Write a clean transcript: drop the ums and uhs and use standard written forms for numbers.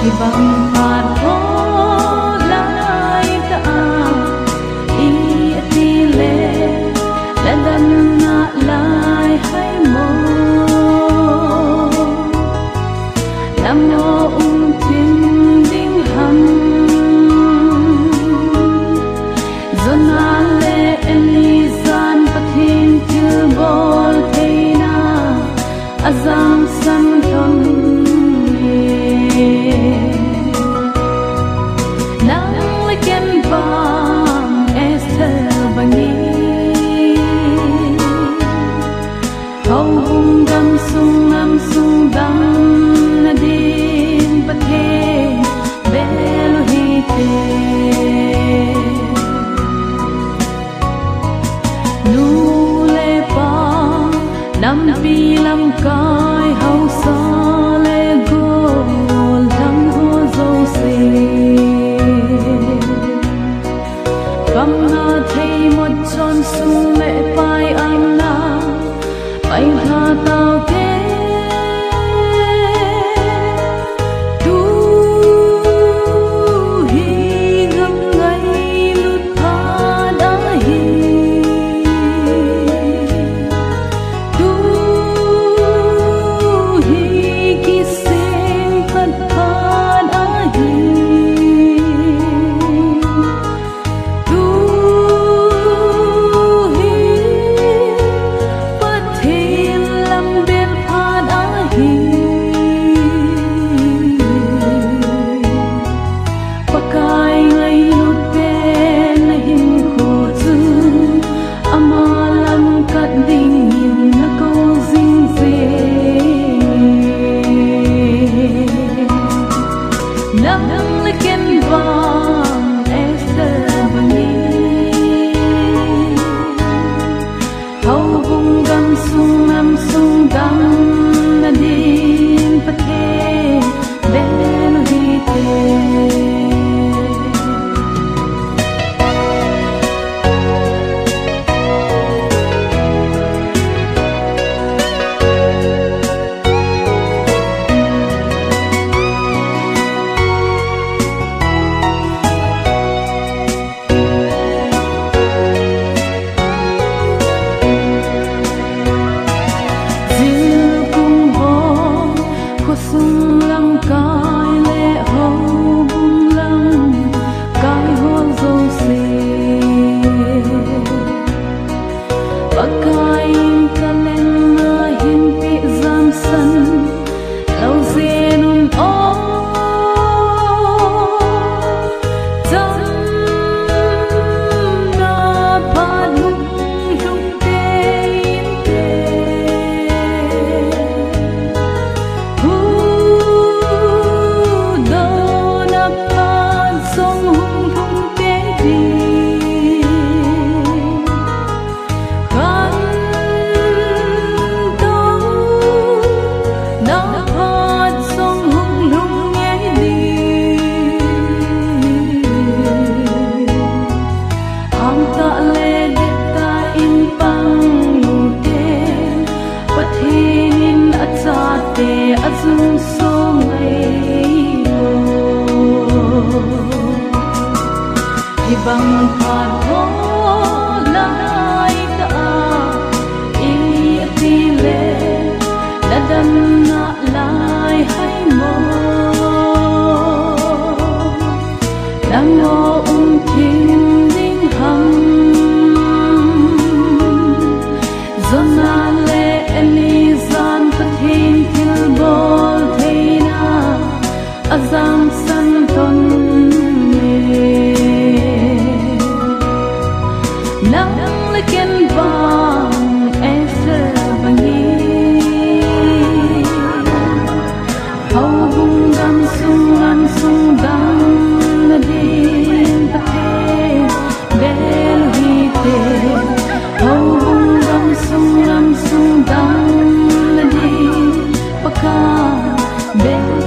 Ibang pato lai ta I atile ladan na lai hay mo namo tin ding ham zona le elizan pathin til bol theina azam san thon sung dang na din pathe belo hi te nu le pa nam pi lam kai hau sa le go lam ho zo se kam na thei một chon sung le pai am na pai tha tao ke sung dang na din pathe belo hi te azul so ngây ibang pato lai ta I atile ladan na lai hay mo namo tin ding ham zona le elizan pathin til bol theina azam san ton nang leken bang ese bangi hau bung gam sung dang na din pathe belo hi te hau bung gam sung dang na din paka belo